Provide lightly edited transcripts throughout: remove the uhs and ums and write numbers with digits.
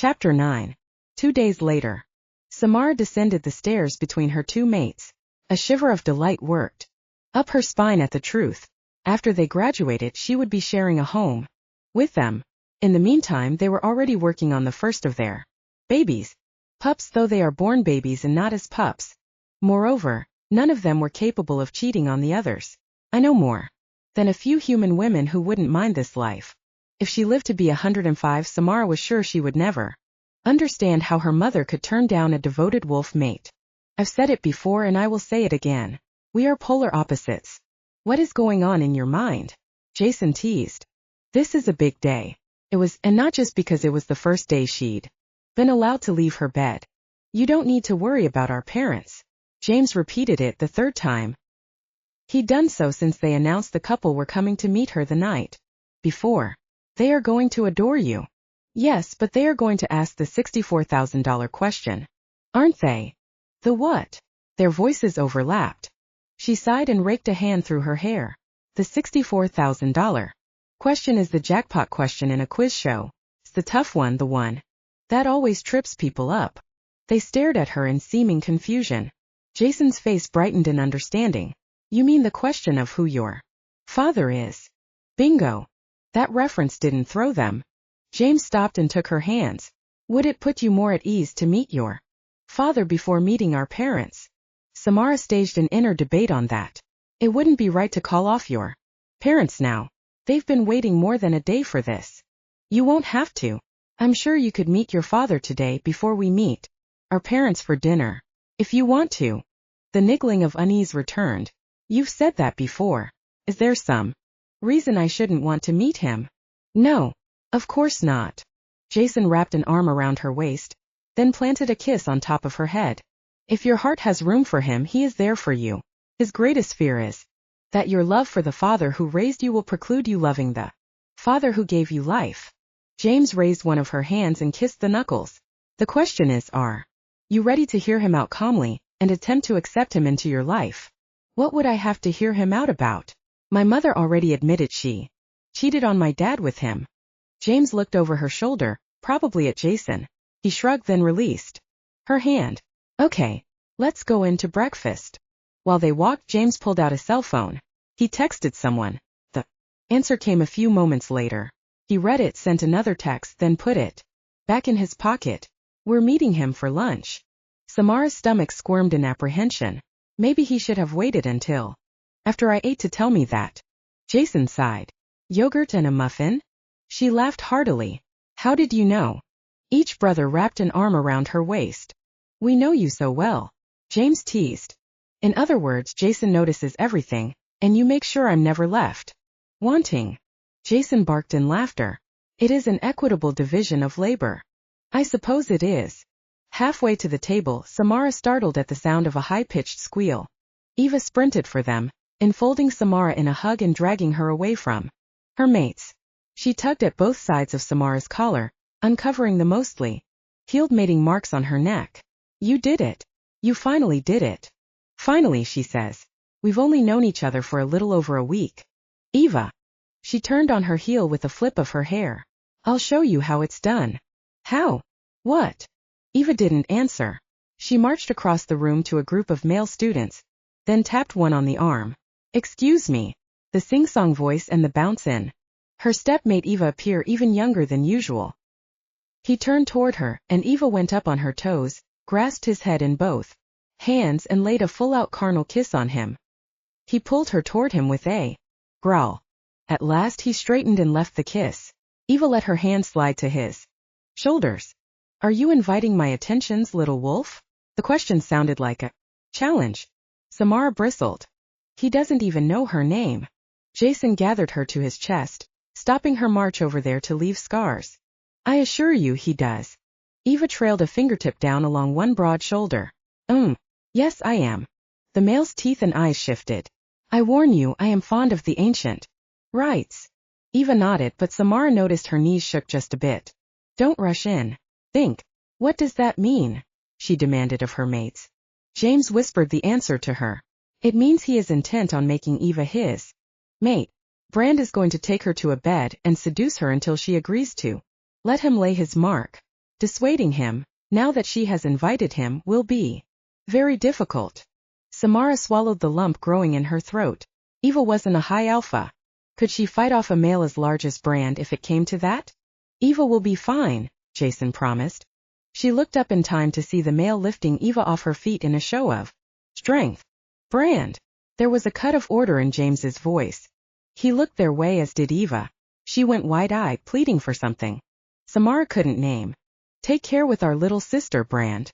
Chapter 9. 2 days later. Samara descended the stairs between her two mates. A shiver of delight worked up her spine at the truth. After they graduated, she would be sharing a home with them. In the meantime, they were already working on the first of their babies. Pups, though they are born babies and not as pups. Moreover, none of them were capable of cheating on the others. I know more than a few human women who wouldn't mind this life. If she lived to be 105, Samara was sure she would never understand how her mother could turn down a devoted wolf mate. I've said it before and I will say it again. We are polar opposites. What is going on in your mind? Jason teased. This is a big day. It was, and not just because it was the first day she'd been allowed to leave her bed. You don't need to worry about our parents. James repeated it the third time. He'd done so since they announced the couple were coming to meet her the night before. They are going to adore you. Yes, but they are going to ask the $64,000 question. Aren't they? The what? Their voices overlapped. She sighed and raked a hand through her hair. The $64,000 question is the jackpot question in a quiz show. It's the tough one, the one that always trips people up. They stared at her in seeming confusion. Jason's face brightened in understanding. You mean the question of who your father is? Bingo. That reference didn't throw them. James stopped and took her hands. Would it put you more at ease to meet your father before meeting our parents? Samara staged an inner debate on that. It wouldn't be right to call off your parents now. They've been waiting more than a day for this. You won't have to. I'm sure you could meet your father today before we meet our parents for dinner. If you want to. The niggling of unease returned. You've said that before. Is there some reason I shouldn't want to meet him? No. Of course not. Jason wrapped an arm around her waist, then planted a kiss on top of her head. If your heart has room for him, he is there for you. His greatest fear is that your love for the father who raised you will preclude you loving the father who gave you life. James raised one of her hands and kissed the knuckles. The question is, are you ready to hear him out calmly and attempt to accept him into your life? What would I have to hear him out about? My mother already admitted she cheated on my dad with him. James looked over her shoulder, probably at Jason. He shrugged, then released her hand. Okay, let's go in to breakfast. While they walked, James pulled out a cell phone. He texted someone. The answer came a few moments later. He read it, sent another text, then put it back in his pocket. We're meeting him for lunch. Samara's stomach squirmed in apprehension. Maybe he should have waited until after I ate to tell me that. Jason sighed. Yogurt and a muffin? She laughed heartily. How did you know? Each brother wrapped an arm around her waist. We know you so well. James teased. In other words, Jason notices everything, and you make sure I'm never left wanting. Jason barked in laughter. It is an equitable division of labor. I suppose it is. Halfway to the table, Samara startled at the sound of a high-pitched squeal. Eva sprinted for them, enfolding Samara in a hug and dragging her away from her mates. She tugged at both sides of Samara's collar, uncovering the mostly healed mating marks on her neck. You did it. You finally did it. Finally, she says. We've only known each other for a little over a week. Eva. She turned on her heel with a flip of her hair. I'll show you how it's done. How? What? Eva didn't answer. She marched across the room to a group of male students, then tapped one on the arm. Excuse me. The sing-song voice and the bounce in her step made Eva appear even younger than usual. He turned toward her, and Eva went up on her toes, grasped his head in both hands and laid a full-out carnal kiss on him. He pulled her toward him with a growl. At last he straightened and left the kiss. Eva let her hand slide to his shoulders. Are you inviting my attentions, little wolf? The question sounded like a challenge. Samara bristled. He doesn't even know her name. Jason gathered her to his chest, stopping her march over there to leave scars. I assure you he does. Eva trailed a fingertip down along one broad shoulder. Yes, I am. The male's teeth and eyes shifted. I warn you, I am fond of the ancient rites. Eva nodded, but Samara noticed her knees shook just a bit. Don't rush in. Think. What does that mean? She demanded of her mates. James whispered the answer to her. It means he is intent on making Eva his mate. Brand is going to take her to a bed and seduce her until she agrees to let him lay his mark. Dissuading him, now that she has invited him, will be very difficult. Samara swallowed the lump growing in her throat. Eva wasn't a high alpha. Could she fight off a male as large as Brand if it came to that? Eva will be fine, Jason promised. She looked up in time to see the male lifting Eva off her feet in a show of strength. Brand. There was a cut of order in James's voice. He looked their way, as did Eva. She went wide-eyed, pleading for something Samara couldn't name. Take care with our little sister, Brand.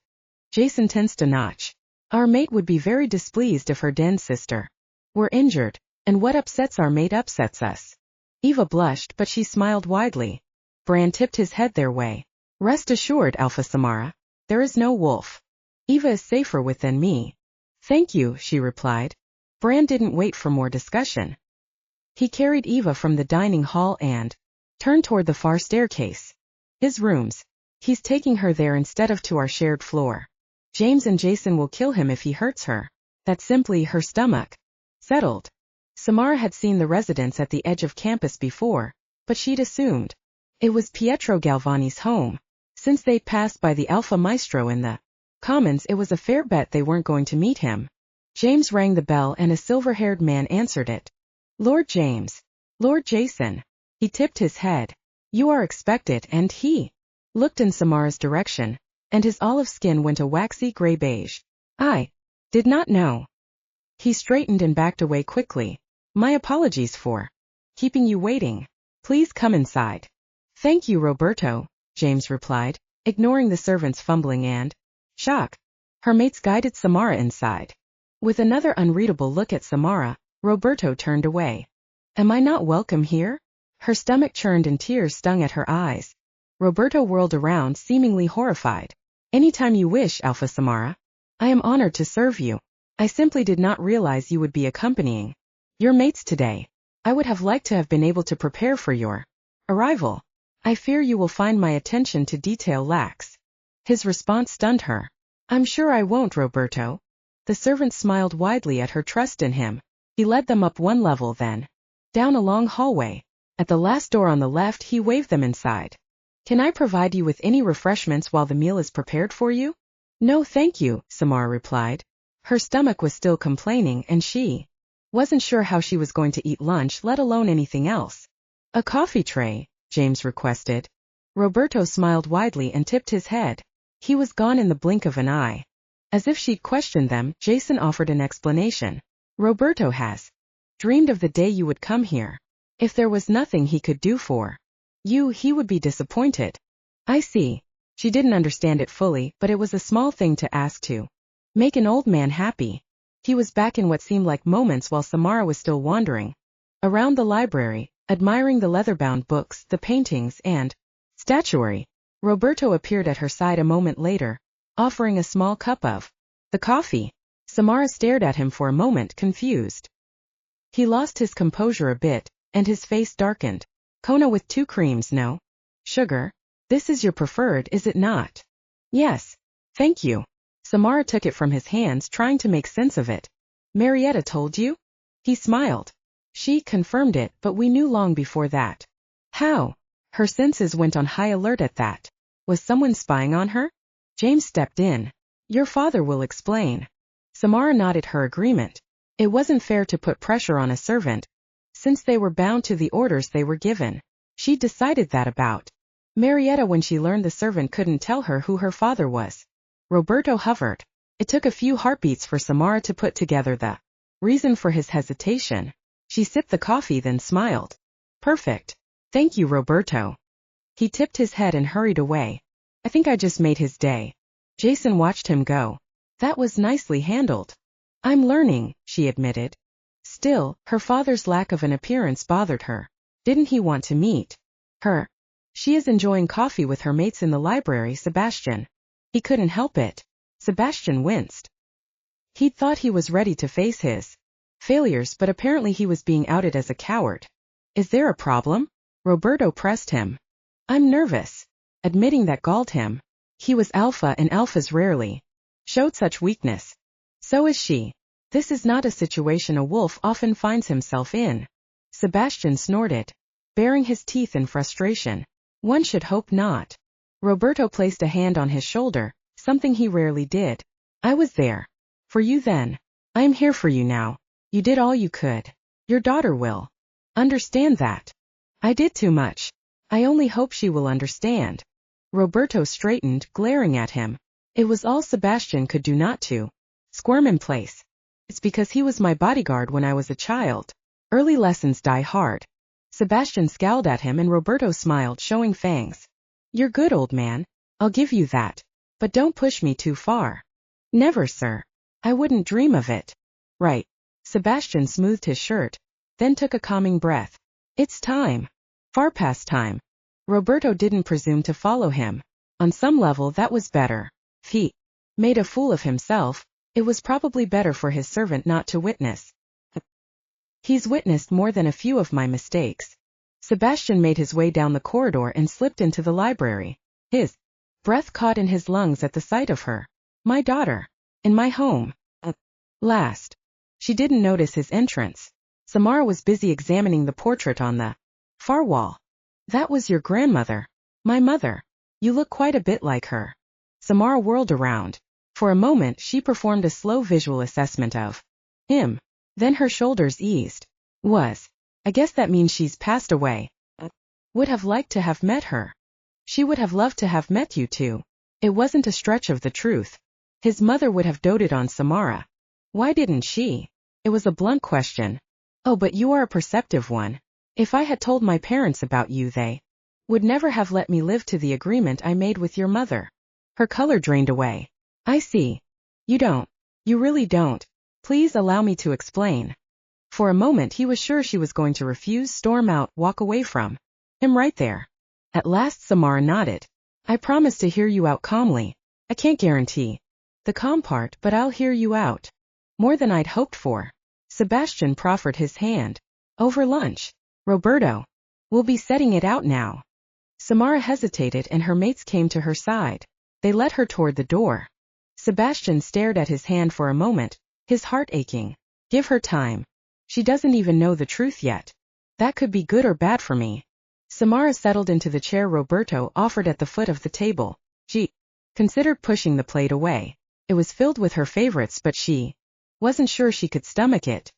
Jason tensed a notch. Our mate would be very displeased if her den sister were injured, and what upsets our mate upsets us. Eva blushed, but she smiled widely. Brand tipped his head their way. Rest assured, Alpha Samara. There is no wolf. Eva is safer with than me. Thank you, she replied. Brand didn't wait for more discussion. He carried Eva from the dining hall and turned toward the far staircase. His rooms. He's taking her there instead of to our shared floor. James and Jason will kill him if he hurts her. That's simply her stomach. Settled. Samara had seen the residence at the edge of campus before, but she'd assumed it was Pietro Galvani's home. Since they'd passed by the Alpha Maestro in the Commons, it was a fair bet they weren't going to meet him. James rang the bell and a silver-haired man answered it. Lord James. Lord Jason. He tipped his head. You are expected, and he looked in Samara's direction, and his olive skin went a waxy gray beige. I did not know. He straightened and backed away quickly. My apologies for keeping you waiting. Please come inside. Thank you, Roberto, James replied, ignoring the servant's fumbling and shock. Her mates guided Samara inside. With another unreadable look at Samara, Roberto turned away. Am I not welcome here? Her stomach churned and tears stung at her eyes. Roberto whirled around, seemingly horrified. Anytime you wish, Alpha Samara. I am honored to serve you. I simply did not realize you would be accompanying your mates today. I would have liked to have been able to prepare for your arrival. I fear you will find my attention to detail lax. His response stunned her. I'm sure I won't, Roberto. The servant smiled widely at her trust in him. He led them up one level, then down a long hallway. At the last door on the left, he waved them inside. Can I provide you with any refreshments while the meal is prepared for you? No, thank you, Samara replied. Her stomach was still complaining, and she wasn't sure how she was going to eat lunch, let alone anything else. A coffee tray, James requested. Roberto smiled widely and tipped his head. He was gone in the blink of an eye. As if she'd questioned them, Jason offered an explanation. Roberto has dreamed of the day you would come here. If there was nothing he could do for you, he would be disappointed. I see. She didn't understand it fully, but it was a small thing to ask to make an old man happy. He was back in what seemed like moments while Samara was still wandering around the library, admiring the leather-bound books, the paintings, and statuary. Roberto appeared at her side a moment later, offering a small cup of the coffee. Samara stared at him for a moment, confused. He lost his composure a bit, and his face darkened. Kona with 2 creams, no sugar. This is your preferred, is it not? Yes. Thank you. Samara took it from his hands, trying to make sense of it. Marietta told you? He smiled. She confirmed it, but we knew long before that. How? Her senses went on high alert at that. Was someone spying on her? James stepped in. Your father will explain. Samara nodded her agreement. It wasn't fair to put pressure on a servant, since they were bound to the orders they were given. She decided that about Marietta when she learned the servant couldn't tell her who her father was. Roberto hovered. It took a few heartbeats for Samara to put together the reason for his hesitation. She sipped the coffee, then smiled. Perfect. Thank you, Roberto. He tipped his head and hurried away. I think I just made his day. Jason watched him go. That was nicely handled. I'm learning, she admitted. Still, her father's lack of an appearance bothered her. Didn't he want to meet her? She is enjoying coffee with her mates in the library, Sebastian. He couldn't help it. Sebastian winced. He'd thought he was ready to face his failures, but apparently he was being outed as a coward. Is there a problem? Roberto pressed him. I'm nervous. Admitting that galled him. He was alpha, and alphas rarely showed such weakness. So is she. This is not a situation a wolf often finds himself in. Sebastian snorted, baring his teeth in frustration. One should hope not. Roberto placed a hand on his shoulder, something he rarely did. I was there. For you then. I am here for you now. You did all you could. Your daughter will understand that. I did too much. I only hope she will understand. Roberto straightened, glaring at him. It was all Sebastian could do not to squirm in place. It's because he was my bodyguard when I was a child. Early lessons die hard. Sebastian scowled at him and Roberto smiled, showing fangs. You're good, old man. I'll give you that. But don't push me too far. Never, sir. I wouldn't dream of it. Right. Sebastian smoothed his shirt, then took a calming breath. It's time. Far past time. Roberto didn't presume to follow him. On some level that was better. If he made a fool of himself, it was probably better for his servant not to witness. He's witnessed more than a few of my mistakes. Sebastian made his way down the corridor and slipped into the library. His breath caught in his lungs at the sight of her. My daughter. In my home. At last. She didn't notice his entrance. Samara was busy examining the portrait on the far wall. That was your grandmother. My mother. You look quite a bit like her. Samara whirled around. For a moment she performed a slow visual assessment of him. Then her shoulders eased. I guess that means she's passed away. Would have liked to have met her. She would have loved to have met you too. It wasn't a stretch of the truth. His mother would have doted on Samara. Why didn't she? It was a blunt question. Oh, but you are a perceptive one. If I had told my parents about you, they would never have let me live to the agreement I made with your mother. Her color drained away. I see. You don't. You really don't. Please allow me to explain. For a moment he was sure she was going to refuse, storm out, walk away from him right there. At last Samara nodded. I promise to hear you out calmly. I can't guarantee the calm part, but I'll hear you out. More than I'd hoped for. Sebastian proffered his hand. Over lunch. Roberto. We'll be setting it out now. Samara hesitated and her mates came to her side. They led her toward the door. Sebastian stared at his hand for a moment, his heart aching. Give her time. She doesn't even know the truth yet. That could be good or bad for me. Samara settled into the chair Roberto offered at the foot of the table. She considered pushing the plate away. It was filled with her favorites, but she wasn't sure she could stomach it.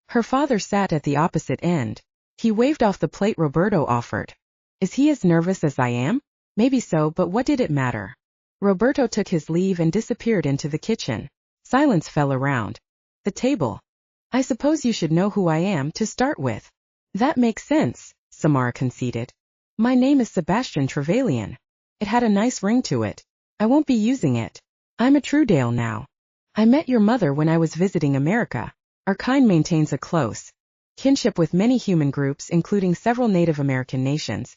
Her father sat at the opposite end. He waved off the plate Roberto offered. Is he as nervous as I am? Maybe so, but what did it matter? Roberto took his leave and disappeared into the kitchen. Silence fell around the table. I suppose you should know who I am to start with. That makes sense, Samara conceded. My name is Sebastian Trevelyan. It had a nice ring to it. I won't be using it. I'm a Truedale now. I met your mother when I was visiting America. Our kind maintains a close kinship with many human groups, including several Native American nations.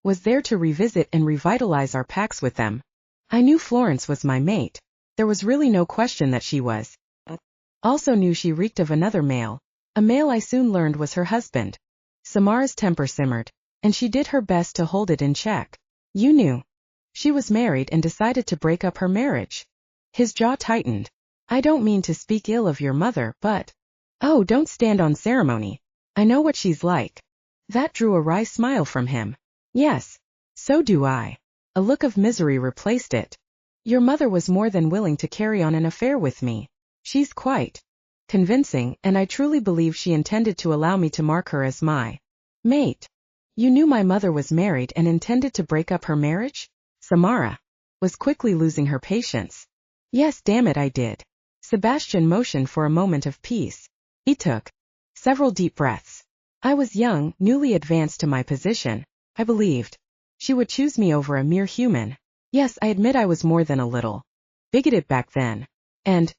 Was there to revisit and revitalize our pacts with them. I knew Florence was my mate. There was really no question that she was. Also knew she reeked of another male. A male I soon learned was her husband. Samara's temper simmered, and she did her best to hold it in check. You knew. She was married and decided to break up her marriage. His jaw tightened. I don't mean to speak ill of your mother, but... Oh, don't stand on ceremony. I know what she's like. That drew a wry smile from him. Yes. So do I. A look of misery replaced it. Your mother was more than willing to carry on an affair with me. She's quite convincing, and I truly believe she intended to allow me to mark her as my mate. You knew my mother was married and intended to break up her marriage? Samara was quickly losing her patience. Yes, damn it, I did. Sebastian motioned for a moment of peace. He took several deep breaths. I was young, newly advanced to my position. I believed she would choose me over a mere human. Yes, I admit I was more than a little bigoted back then. And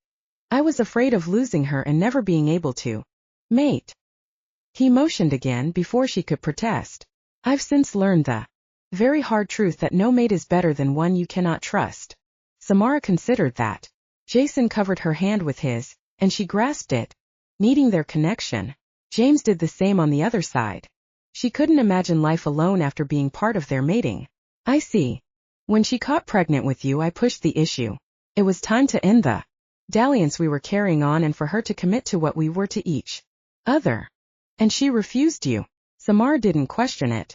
I was afraid of losing her and never being able to mate. He motioned again before she could protest. I've since learned the very hard truth that no mate is better than one you cannot trust. Samara considered that. Jason covered her hand with his, and she grasped it, needing their connection. James did the same on the other side. She couldn't imagine life alone after being part of their mating. I see. When she got pregnant with you, I pushed the issue. It was time to end the dalliance we were carrying on and for her to commit to what we were to each other. And she refused you. Samara didn't question it.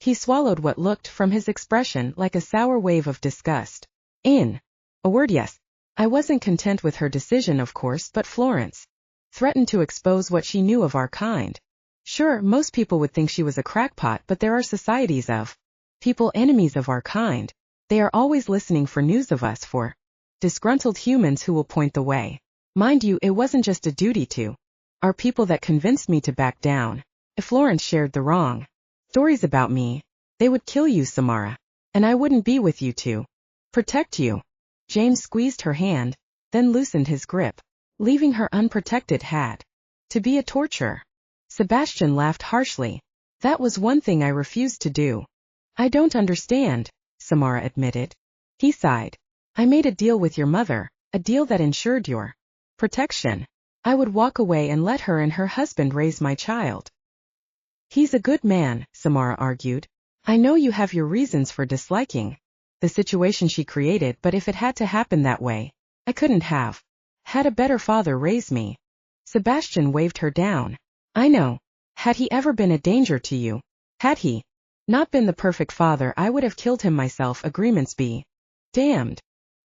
He swallowed what looked, from his expression, like a sour wave of disgust. In a word, yes. I wasn't content with her decision, of course, but Florence threatened to expose what she knew of our kind. Sure, most people would think she was a crackpot, but there are societies of people enemies of our kind. They are always listening for news of us, for disgruntled humans who will point the way. Mind you, it wasn't just a duty to our people that convinced me to back down. If Florence shared the wrong stories about me, they would kill you, Samara. And I wouldn't be with you to protect you. James squeezed her hand, then loosened his grip, leaving her unprotected. Had to be a torture. Sebastian laughed harshly. That was one thing I refused to do. I don't understand, Samara admitted. He sighed. I made a deal with your mother, a deal that ensured your protection. I would walk away and let her and her husband raise my child. He's a good man, Samara argued. I know you have your reasons for disliking the situation she created, but if it had to happen that way, I couldn't have had a better father raise me. Sebastian waved her down. I know. Had he ever been a danger to you? Had he not been the perfect father, I would have killed him myself. Agreements be damned.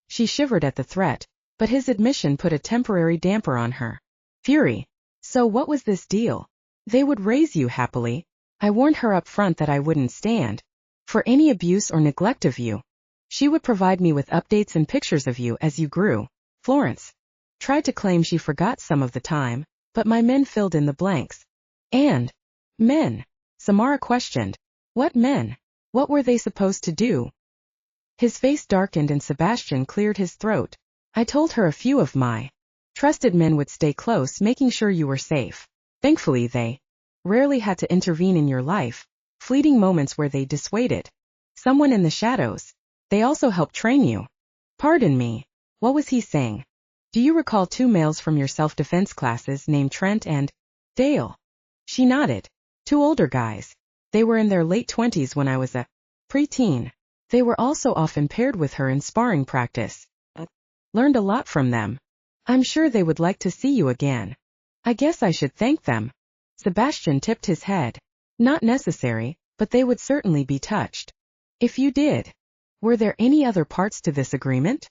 She shivered at the threat, but his admission put a temporary damper on her fury. So what was this deal? They would raise you happily. I warned her up front that I wouldn't stand for any abuse or neglect of you. She would provide me with updates and pictures of you as you grew. Florence tried to claim she forgot some of the time, but my men filled in the blanks. And men? Samara questioned. What men? What were they supposed to do? His face darkened and Sebastian cleared his throat. I told her a few of my trusted men would stay close, making sure you were safe. Thankfully they rarely had to intervene in your life. Fleeting moments where they dissuaded someone in the shadows. They also helped train you. Pardon me. What was he saying? Do you recall 2 males from your self-defense classes named Trent and Dale? She nodded. 2 older guys. They were in their late 20s when I was a preteen. They were also often paired with her in sparring practice. Learned a lot from them. I'm sure they would like to see you again. I guess I should thank them. Sebastian tipped his head. Not necessary, but they would certainly be touched if you did. Were there any other parts to this agreement?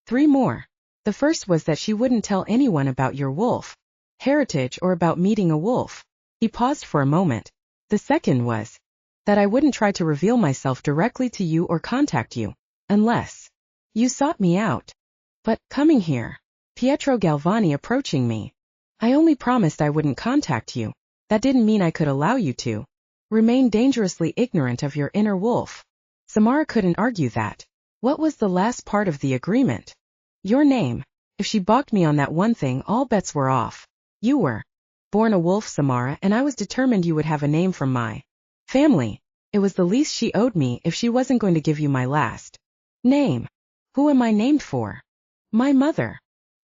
3 more. The first was that she wouldn't tell anyone about your wolf heritage or about meeting a wolf. He paused for a moment. The second was that I wouldn't try to reveal myself directly to you or contact you, unless you sought me out. But, coming here, Pietro Galvani approaching me, I only promised I wouldn't contact you. That didn't mean I could allow you to remain dangerously ignorant of your inner wolf. Samara couldn't argue that. What was the last part of the agreement? Your name. If she balked me on that one thing, all bets were off. You were born a wolf, Samara, and I was determined you would have a name from my family. It was the least she owed me if she wasn't going to give you my last name. Who am I named for? My mother.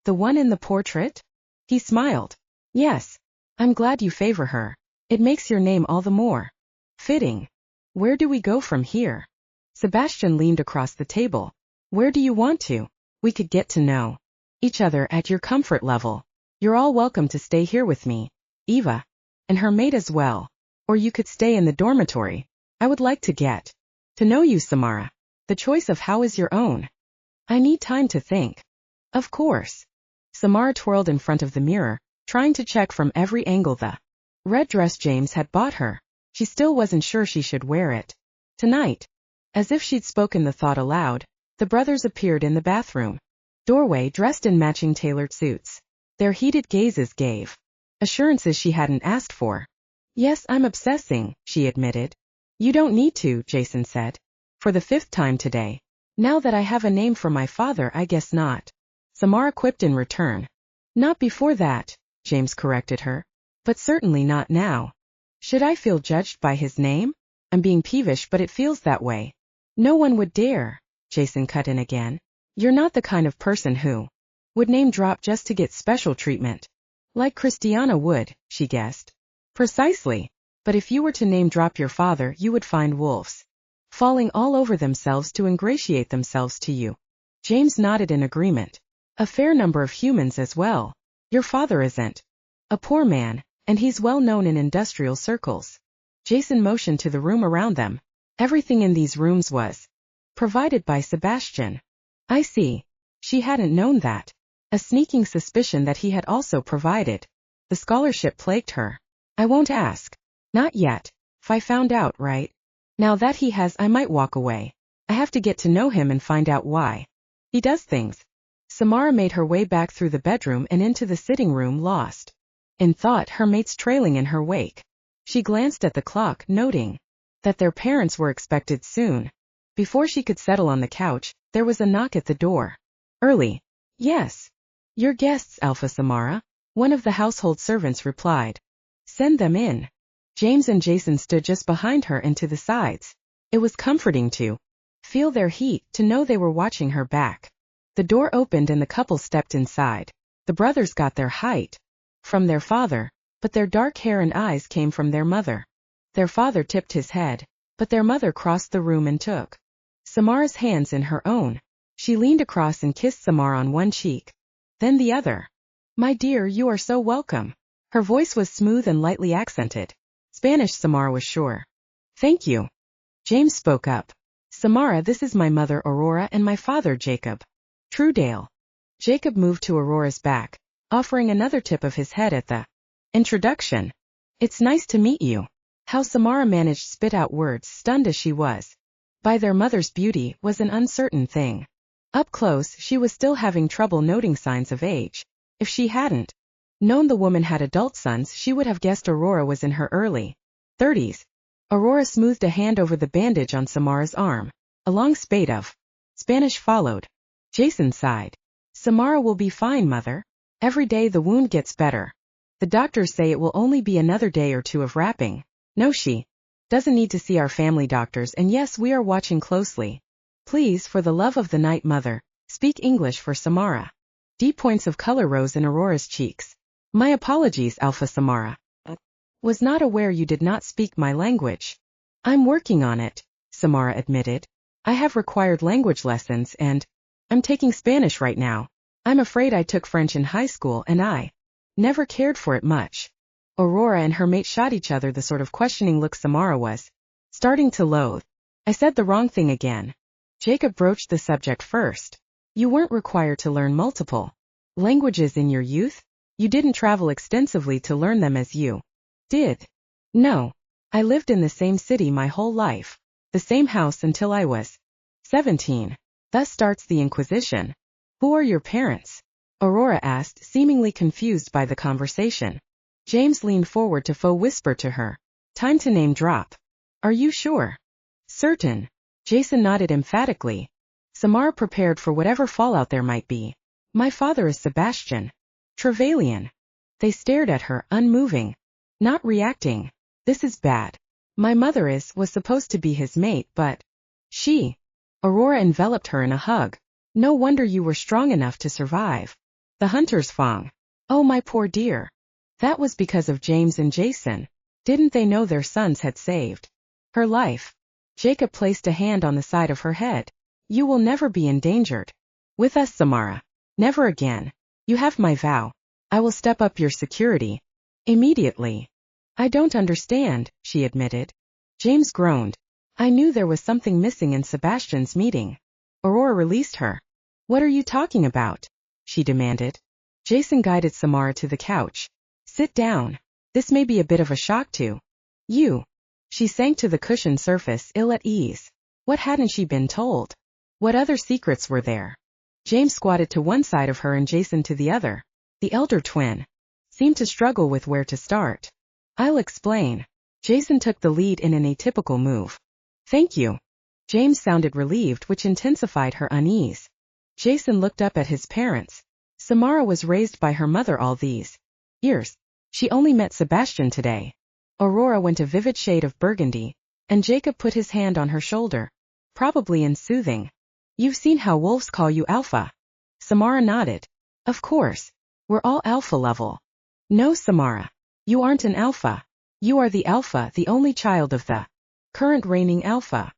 The one in the portrait? He smiled. Yes. I'm glad you favor her. It makes your name all the more fitting. Where do we go from here? Sebastian leaned across the table. Where do you want to? We could get to know each other at your comfort level. You're all welcome to stay here with me, Eva, and her maid as well. Or you could stay in the dormitory. I would like to get to know you, Samara. The choice of how is your own. I need time to think. Of course. Samara twirled in front of the mirror, trying to check from every angle the red dress James had bought her. She still wasn't sure she should wear it tonight. As if she'd spoken the thought aloud, the brothers appeared in the bathroom doorway dressed in matching tailored suits. Their heated gazes gave assurances she hadn't asked for. Yes, I'm obsessing, she admitted. You don't need to, Jason said. For the 5th time today. Now that I have a name for my father, I guess not. Samara quipped in return. Not before that, James corrected her. But certainly not now. Should I feel judged by his name? I'm being peevish, but it feels that way. No one would dare, Jason cut in again. You're not the kind of person who would name drop just to get special treatment. Like Christiana would, she guessed. Precisely. But if you were to name drop your father, you would find wolves falling all over themselves to ingratiate themselves to you. James nodded in agreement. A fair number of humans as well. Your father isn't a poor man, and he's well known in industrial circles. Jason motioned to the room around them. Everything in these rooms was provided by Sebastian. I see. She hadn't known that. A sneaking suspicion that he had also provided. The scholarship plagued her. I won't ask. Not yet. If I found out, right? Now that he has, I might walk away. I have to get to know him and find out why he does things. Samara made her way back through the bedroom and into the sitting room, lost in thought, her mates trailing in her wake. She glanced at the clock, noting that their parents were expected soon. Before she could settle on the couch, there was a knock at the door. Early. Yes. Your guests, Alpha Samara, one of the household servants replied. Send them in. James and Jason stood just behind her and to the sides. It was comforting to feel their heat, to know they were watching her back. The door opened and the couple stepped inside. The brothers got their height from their father, but their dark hair and eyes came from their mother. Their father tipped his head, but their mother crossed the room and took Samara's hands in her own. She leaned across and kissed Samara on one cheek, then the other. My dear, you are so welcome. Her voice was smooth and lightly accented. Spanish, Samara was sure. Thank you. James spoke up. Samara, this is my mother Aurora and my father Jacob. Truedale. Jacob moved to Aurora's back, offering another tip of his head at the introduction. It's nice to meet you. How Samara managed spit out words, stunned as she was by their mother's beauty, was an uncertain thing. Up close, she was still having trouble noting signs of age. If she hadn't known the woman had adult sons, she would have guessed Aurora was in her early 30s. Aurora smoothed a hand over the bandage on Samara's arm. A long spate of Spanish followed. Jason sighed. Samara will be fine, mother. Every day the wound gets better. The doctors say it will only be another day or two of wrapping. No, she doesn't need to see our family doctors, and yes, we are watching closely. Please, for the love of the night, mother, speak English for Samara. Deep points of color rose in Aurora's cheeks. My apologies, Alpha Samara. Was not aware you did not speak my language. I'm working on it, Samara admitted. I have required language lessons and I'm taking Spanish right now. I'm afraid I took French in high school and I never cared for it much. Aurora and her mate shot each other the sort of questioning look Samara was starting to loathe. I said the wrong thing again. Jacob broached the subject first. You weren't required to learn multiple languages in your youth? You didn't travel extensively to learn them as you did. No. I lived in the same city my whole life. The same house until I was 17. Thus starts the Inquisition. Who are your parents? Aurora asked, seemingly confused by the conversation. James leaned forward to faux whisper to her. Time to name drop. Are you sure? Certain. Jason nodded emphatically. Samara prepared for whatever fallout there might be. My father is Sebastian Trevelyan. They stared at her, unmoving, not reacting. This is bad. My mother was supposed to be his mate, but she. Aurora enveloped her in a hug. No wonder you were strong enough to survive. The hunter's fong. Oh, my poor dear. That was because of James and Jason. Didn't they know their sons had saved her life? Jacob placed a hand on the side of her head. You will never be endangered. With us, Samara. Never again. You have my vow. I will step up your security. Immediately. I don't understand, she admitted. James groaned. I knew there was something missing in Sebastian's meeting. Aurora released her. What are you talking about? She demanded. Jason guided Samara to the couch. Sit down. This may be a bit of a shock to you. She sank to the cushioned surface, ill at ease. What hadn't she been told? What other secrets were there? James squatted to one side of her and Jason to the other. The elder twin seemed to struggle with where to start. I'll explain. Jason took the lead in an atypical move. Thank you. James sounded relieved, which intensified her unease. Jason looked up at his parents. Samara was raised by her mother all these years. She only met Sebastian today. Aurora went a vivid shade of burgundy, and Jacob put his hand on her shoulder, probably in soothing. You've seen how wolves call you Alpha. Samara nodded. Of course. We're all Alpha level. No, Samara. You aren't an Alpha. You are the Alpha, the only child of the current reigning Alpha.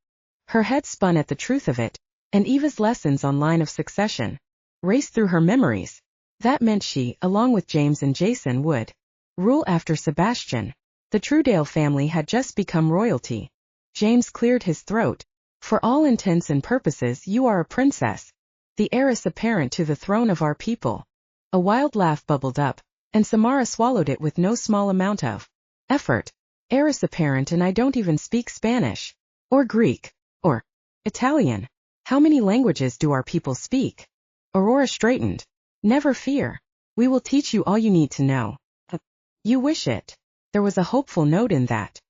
Her head spun at the truth of it, and Eva's lessons on line of succession raced through her memories. That meant she, along with James and Jason, would rule after Sebastian. The Truedale family had just become royalty. James cleared his throat. For all intents and purposes you are a princess. The heiress apparent to the throne of our people. A wild laugh bubbled up, and Samara swallowed it with no small amount of effort. Heiress apparent, and I don't even speak Spanish. Or Greek. Or Italian. How many languages do our people speak? Aurora straightened. Never fear. We will teach you all you need to know. You wish it. There was a hopeful note in that.